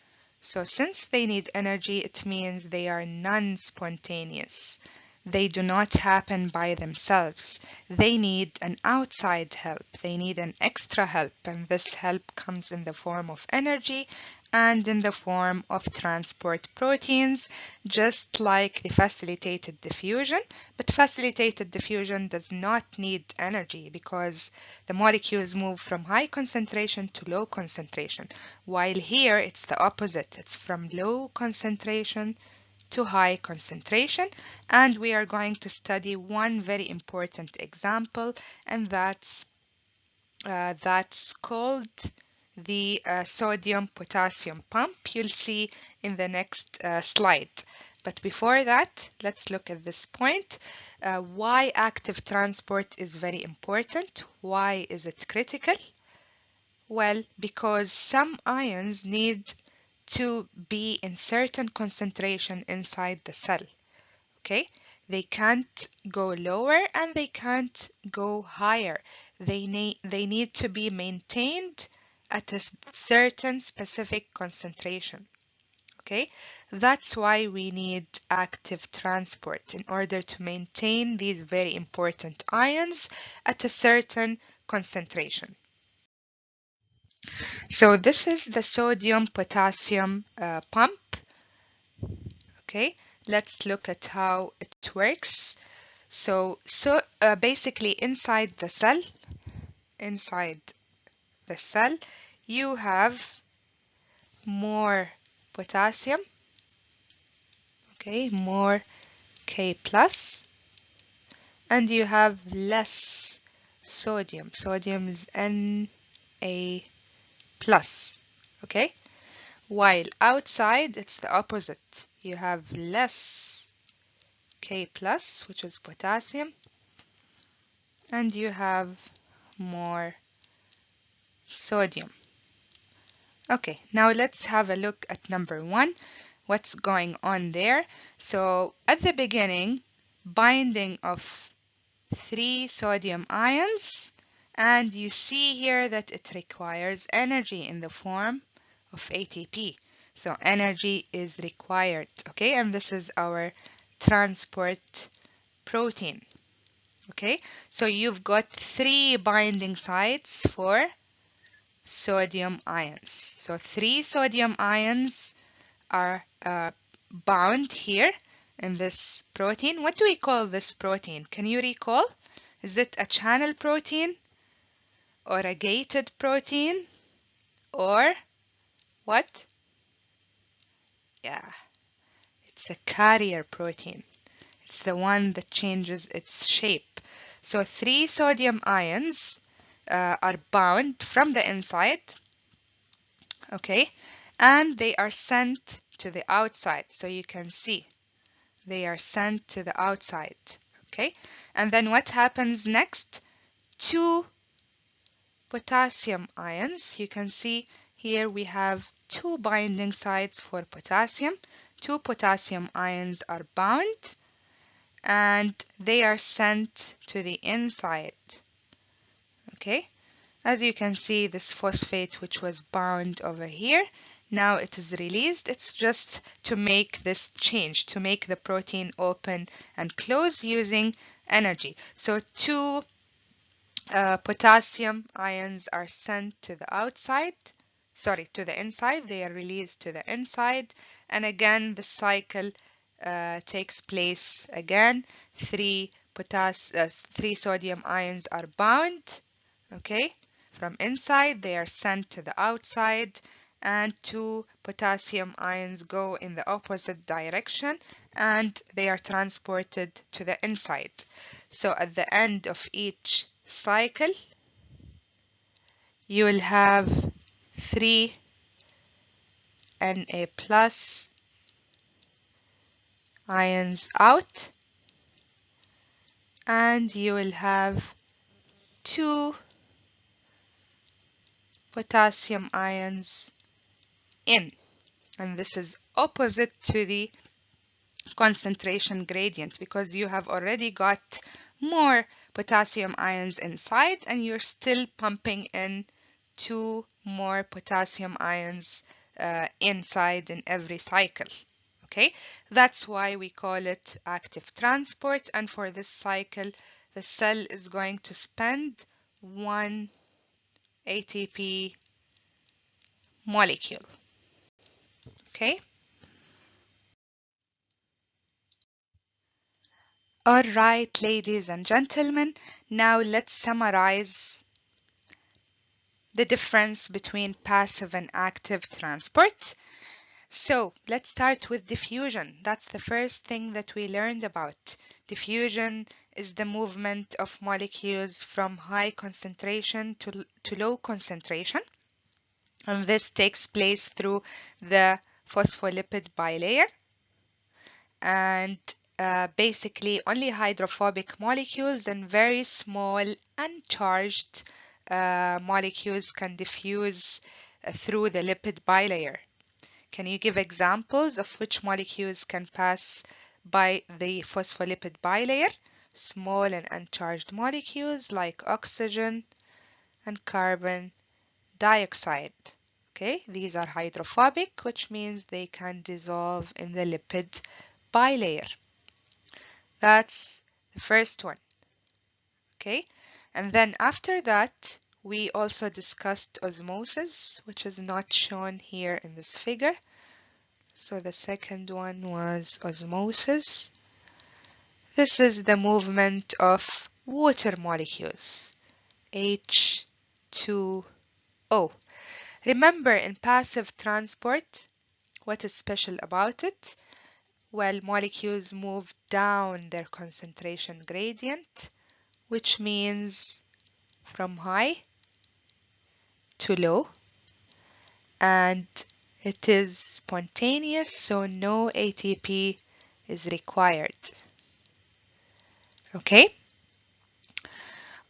So since they need energy, it means they are non-spontaneous. They do not happen by themselves. They need an outside help. They need an extra help, and this help comes in the form of energy and in the form of transport proteins, just like the facilitated diffusion. But facilitated diffusion does not need energy because the molecules move from high concentration to low concentration, while here it's the opposite. It's from low concentration to high concentration, and we are going to study one very important example, and that's That's called the sodium-potassium pump. You'll see in the next slide. But before that, let's look at this point. Why active transport is very important. Why is it critical? Well, because some ions need to be in certain concentration inside the cell. Okay, they can't go lower and they can't go higher. They need to be maintained at a certain specific concentration. Okay, that's why we need active transport in order to maintain these very important ions at a certain concentration. So this is the sodium potassium pump. Okay, let's look at how it works. So basically inside the cell, you have more potassium, okay, more K plus, and you have less sodium. Sodium is Na plus, okay? While outside, it's the opposite. You have less K plus, which is potassium, and you have more sodium. Okay, now let's have a look at number 1. What's going on there? So at the beginning, binding of 3 sodium ions, and you see here that it requires energy in the form of ATP. So energy is required, okay? And this is our transport protein, okay? So you've got 3 binding sites for sodium ions. So 3 sodium ions are bound here in this protein. What do we call this protein? Can you recall? Is it a channel protein or a gated protein or what? Yeah, it's a carrier protein. It's the one that changes its shape. So 3 sodium ions are bound from the inside, okay, and they are sent to the outside. So you can see they are sent to the outside, okay? And then what happens next? 2 potassium ions. You can see here we have 2 binding sites for potassium. 2 potassium ions are bound and they are sent to the inside, okay? As you can see, this phosphate which was bound over here, now it is released. It's just to make this change, to make the protein open and close using energy. So 2 potassium ions are sent to the outside, sorry, to the inside. They are released to the inside. And again, the cycle takes place again. 3 sodium ions are bound, okay? From inside, they are sent to the outside, and 2 potassium ions go in the opposite direction, and they are transported to the inside. So at the end of each cycle, you will have 3 Na plus ions out, and you will have 2 potassium ions in, and this is opposite to the concentration gradient because you have already got more potassium ions inside and you're still pumping in 2 more potassium ions inside in every cycle. Okay, that's why we call it active transport, and for this cycle the cell is going to spend 1 ATP molecule. Okay. All right, ladies and gentlemen, now let's summarize the difference between passive and active transport. So let's start with diffusion. That's the first thing that we learned about. Diffusion is the movement of molecules from high concentration to low concentration. And this takes place through the phospholipid bilayer. And basically only hydrophobic molecules and very small uncharged molecules can diffuse through the lipid bilayer. Can you give examples of which molecules can pass by the phospholipid bilayer? Small and uncharged molecules like oxygen and carbon dioxide. Okay, these are hydrophobic, which means they can dissolve in the lipid bilayer. That's the first one. Okay, and then after that, we also discussed osmosis, which is not shown here in this figure. So the second one was osmosis. This is the movement of water molecules, H2O. Remember, in passive transport, what is special about it? Well, molecules move down their concentration gradient, which means from high to low, and it is spontaneous, so no ATP is required. Okay?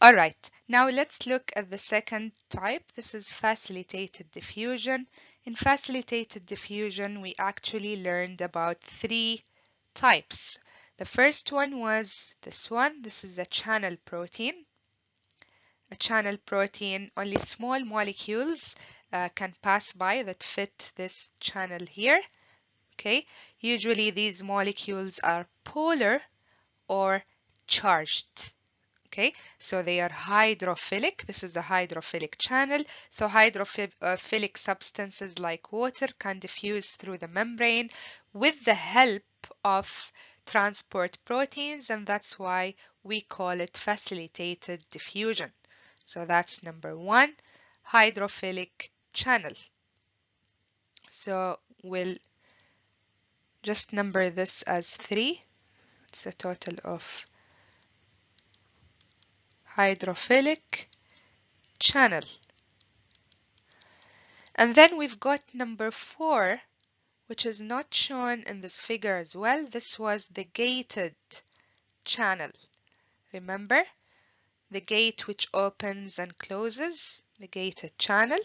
All right, now let's look at the second type. This is facilitated diffusion. In facilitated diffusion, we actually learned about three types. The first one was this one. This is a channel protein. A channel protein, only small molecules can pass by that fit this channel here. Okay, usually these molecules are polar or charged. Okay, so they are hydrophilic. This is a hydrophilic channel. So hydrophilic substances like water can diffuse through the membrane with the help of transport proteins, and that's why we call it facilitated diffusion. So that's number one, hydrophilic channel. So we'll just number this as 3. It's a total of hydrophilic channel. And then we've got number 4, which is not shown in this figure as well. This was the gated channel. Remember? The gate which opens and closes, the gated channel.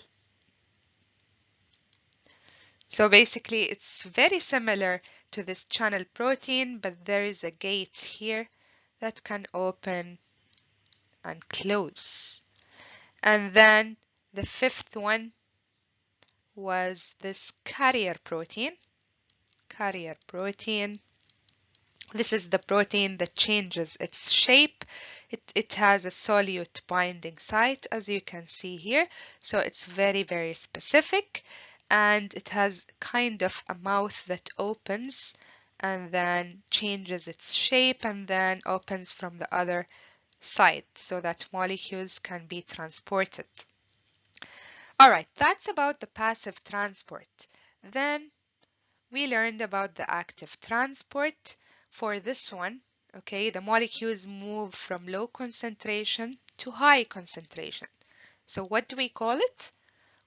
So basically it's very similar to this channel protein, but there is a gate here that can open and close. And then the fifth one was this carrier protein. Carrier protein. This is the protein that changes its shape. It has a solute binding site, as you can see here. So it's very, very specific. And it has kind of a mouth that opens and then changes its shape and then opens from the other side so that molecules can be transported. All right, that's about the passive transport. Then we learned about the active transport. For this one, okay, the molecules move from low concentration to high concentration. So what do we call it?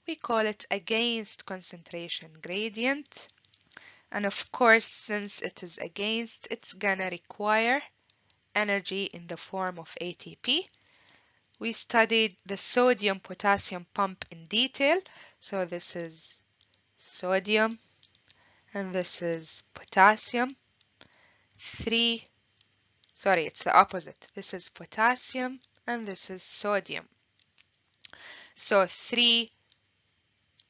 We call it against concentration gradient. And of course, since it is against, it's gonna require energy in the form of ATP. We studied the sodium-potassium pump in detail. So this is sodium and this is potassium. It's the opposite. This is potassium and this is sodium. So 3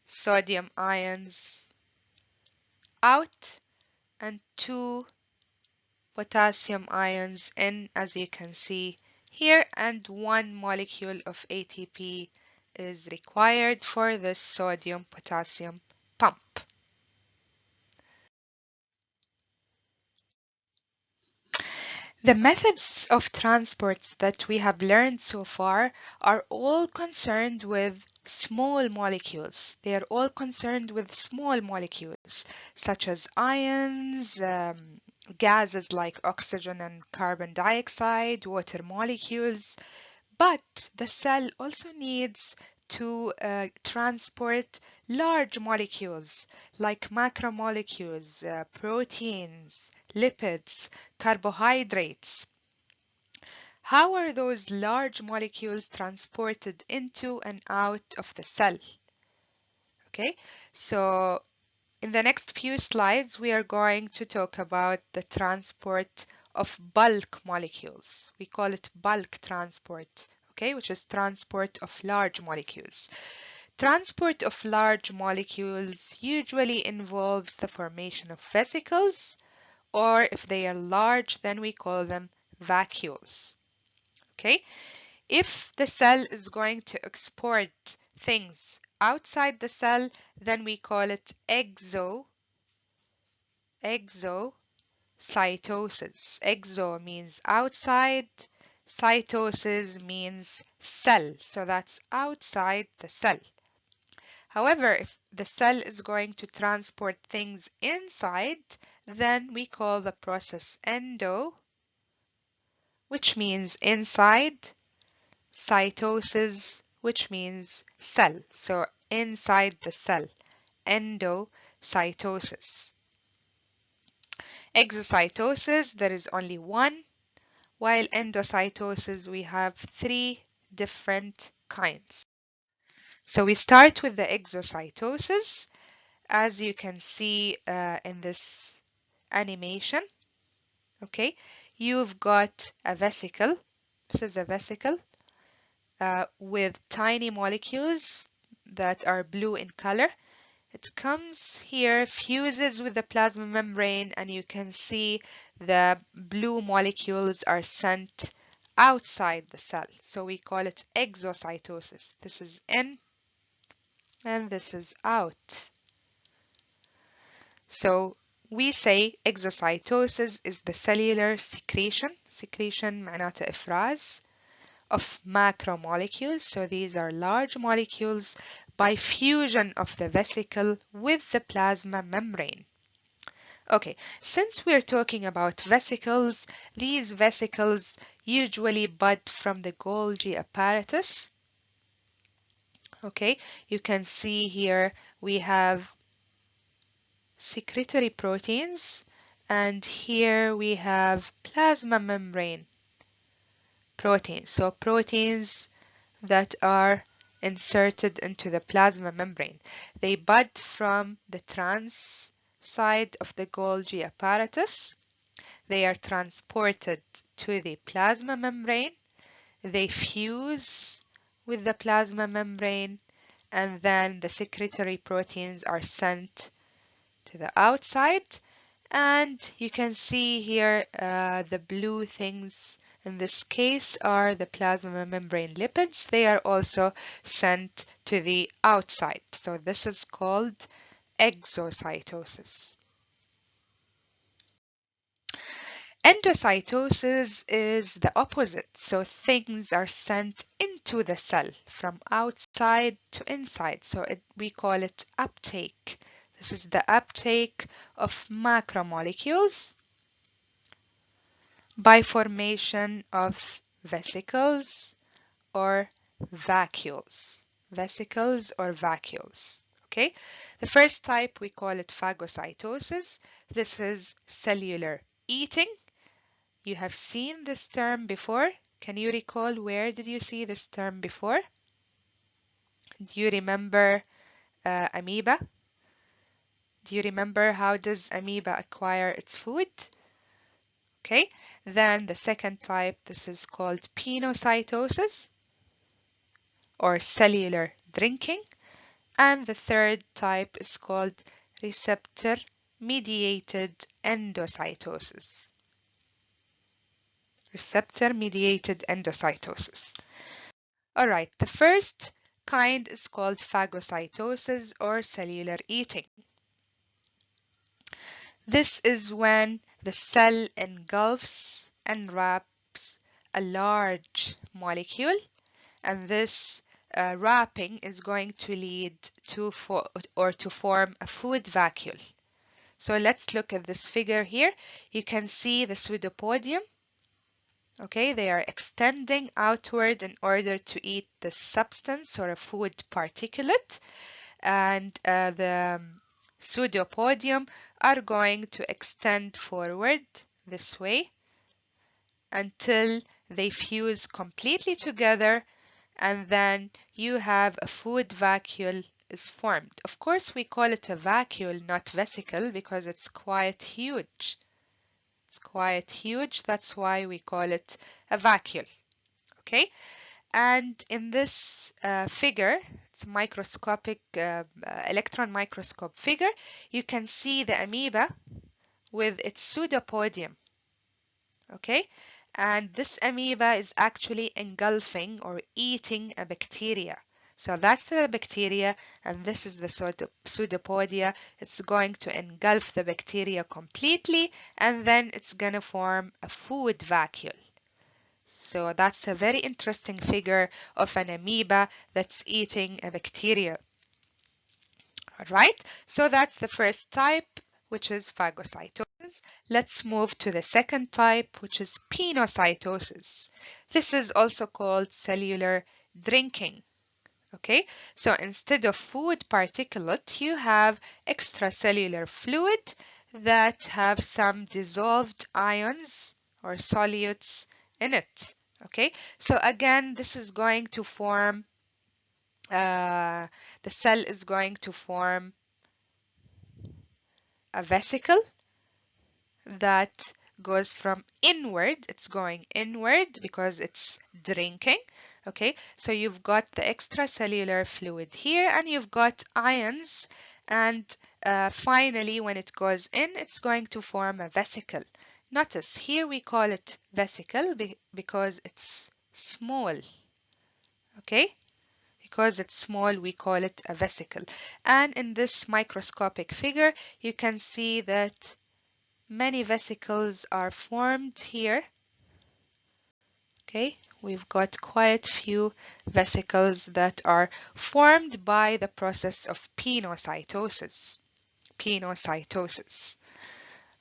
sodium ions out and 2 potassium ions in, as you can see here, and 1 molecule of ATP is required for this sodium-potassium pump. The methods of transport that we have learned so far are all concerned with small molecules. They are all concerned with small molecules, such as ions, gases like oxygen and carbon dioxide, water molecules. But the cell also needs to transport large molecules like macromolecules, proteins, lipids, carbohydrates. How are those large molecules transported into and out of the cell? Okay, so in the next few slides, we are going to talk about the transport of bulk molecules. We call it bulk transport, okay, which is transport of large molecules. Transport of large molecules usually involves the formation of vesicles, or if they are large, then we call them vacuoles. Okay, if the cell is going to export things outside the cell, then we call it exocytosis. Exo means outside, cytosis means cell, so that's outside the cell. However, if the cell is going to transport things inside, then we call the process endo, which means inside, cytosis, which means cell. So inside the cell, endocytosis. Exocytosis, there is only one, while endocytosis, we have three different kinds. So we start with the exocytosis. As you can see in this animation, okay, you've got a vesicle. This is a vesicle with tiny molecules that are blue in color. It comes here, fuses with the plasma membrane, and you can see the blue molecules are sent outside the cell. So we call it exocytosis. This is in and this is out. So we say exocytosis is the cellular secretion معناتها إفراز of macromolecules. So these are large molecules by fusion of the vesicle with the plasma membrane. Okay, since we're talking about vesicles, these vesicles usually bud from the Golgi apparatus. Okay, you can see here we have secretory proteins, and here we have plasma membrane proteins. So proteins that are inserted into the plasma membrane. They bud from the trans side of the Golgi apparatus. They are transported to the plasma membrane. They fuse with the plasma membrane, and then the secretory proteins are sent to the outside. And you can see here the blue things in this case are the plasma membrane lipids. They are also sent to the outside. So this is called exocytosis. Endocytosis is the opposite. So things are sent into the cell from outside to inside. So we call it uptake. This is the uptake of macromolecules by formation of vesicles or vacuoles. Vesicles or vacuoles. Okay, the first type we call it phagocytosis. This is cellular eating. You have seen this term before. Can you recall where did you see this term before? Do you remember amoeba? Do you remember how does amoeba acquire its food? Okay, then the second type, this is called penocytosis or cellular drinking. And the third type is called receptor-mediated endocytosis. Receptor-mediated endocytosis. All right, the first kind is called phagocytosis or cellular eating. This is when the cell enwraps a large molecule, and this wrapping is going to lead to form a food vacuole. So let's look at this figure here. You can see the pseudopodium. Okay, they are extending outward in order to eat the substance or a food particulate, and the pseudopodium are going to extend forward this way until they fuse completely together, and then you have a food vacuole is formed. Of course, we call it a vacuole, not vesicle, because it's quite huge. It's quite huge, that's why we call it a vacuole. Okay, and in this figure, it's a microscopic electron microscope figure, you can see the amoeba with its pseudopodium. Okay, and this amoeba is actually engulfing or eating a bacteria. So that's the bacteria, and this is the pseudopodia. It's going to engulf the bacteria completely, and then it's going to form a food vacuole. So that's a very interesting figure of an amoeba that's eating a bacteria. All right, so that's the first type, which is phagocytosis. Let's move to the second type, which is pinocytosis. This is also called cellular drinking. Okay, so instead of food particulate, you have extracellular fluid that have some dissolved ions or solutes in it. Okay, so again, this is going to form, the cell is going to form a vesicle that goes from inward. It's going inward because it's drinking. Okay, so you've got the extracellular fluid here, and you've got ions, and finally when it goes in, it's going to form a vesicle. Notice here we call it vesicle because it's small. Okay, because it's small, we call it a vesicle. And in this microscopic figure, you can see that many vesicles are formed here. Okay, we've got quite few vesicles that are formed by the process of pinocytosis. Pinocytosis.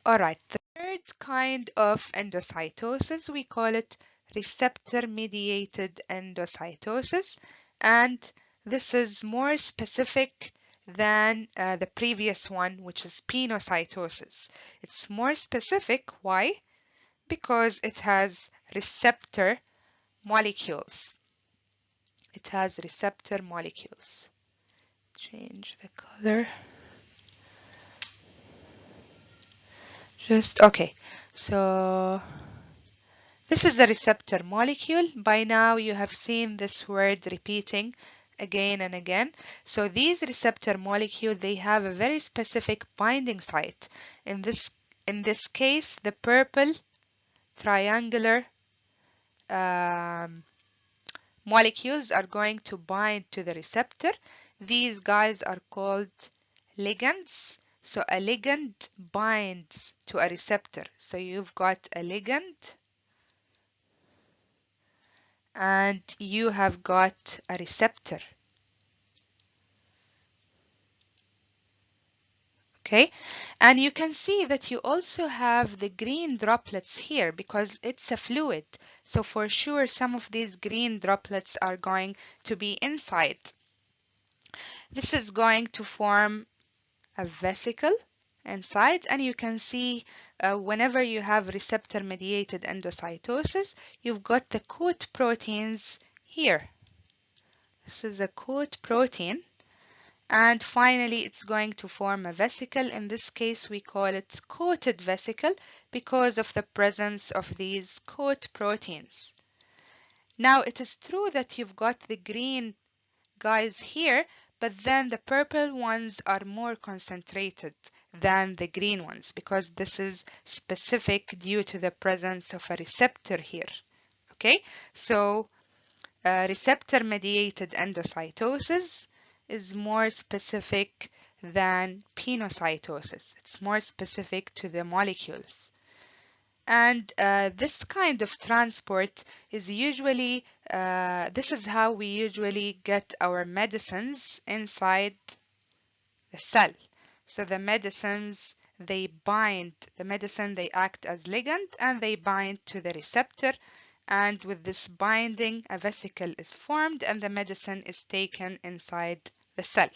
All right, the third kind of endocytosis, we call it receptor-mediated endocytosis, and this is more specific than the previous one, which is pinocytosis. It's more specific. Why? Because it has receptor molecules. It has receptor molecules. Change the color. Okay. So this is the receptor molecule. By now you have seen this word repeating again and again. So these receptor molecules, they have a very specific binding site. In this case, the purple triangular molecules are going to bind to the receptor. These guys are called ligands. So a ligand binds to a receptor. So you've got a ligand and you have got a receptor. Okay, and you can see that you also have the green droplets here because it's a fluid. So for sure, some of these green droplets are going to be inside. This is going to form a vesicle inside, and you can see whenever you have receptor-mediated endocytosis, you've got the coat proteins here. This is a coat protein. And finally, it's going to form a vesicle. In this case, we call it coated vesicle because of the presence of these coat proteins. Now, it is true that you've got the green guys here, but then the purple ones are more concentrated than the green ones because this is specific due to the presence of a receptor here. Okay, so receptor-mediated endocytosis is more specific than pinocytosis. It's more specific to the molecules. And this kind of transport is usually This is how we usually get our medicines inside the cell. So the medicines, they bind the medicine, they act as ligand and they bind to the receptor. And with this binding, a vesicle is formed and the medicine is taken inside the cell.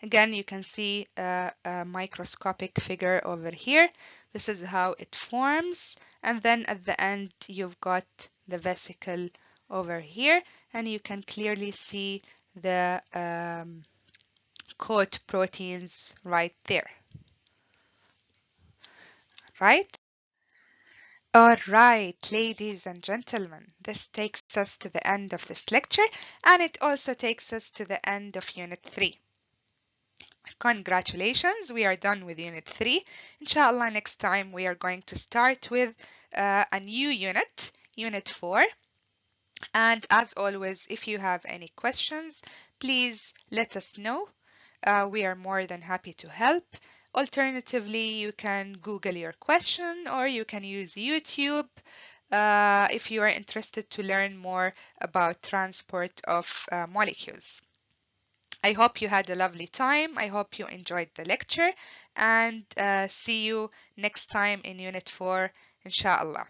Again, you can see a microscopic figure over here. This is how it forms. And then at the end, you've got the vesicle over here. And you can clearly see the coat proteins right there. Right? All right, ladies and gentlemen, this takes us to the end of this lecture, and it also takes us to the end of Unit 3. Congratulations, we are done with Unit 3. Inshallah, next time we are going to start with a new unit, Unit 4. And as always, if you have any questions, please let us know. We are more than happy to help. Alternatively, you can Google your question or you can use YouTube if you are interested to learn more about transport of molecules. I hope you had a lovely time. I hope you enjoyed the lecture and see you next time in Unit 4, inshallah.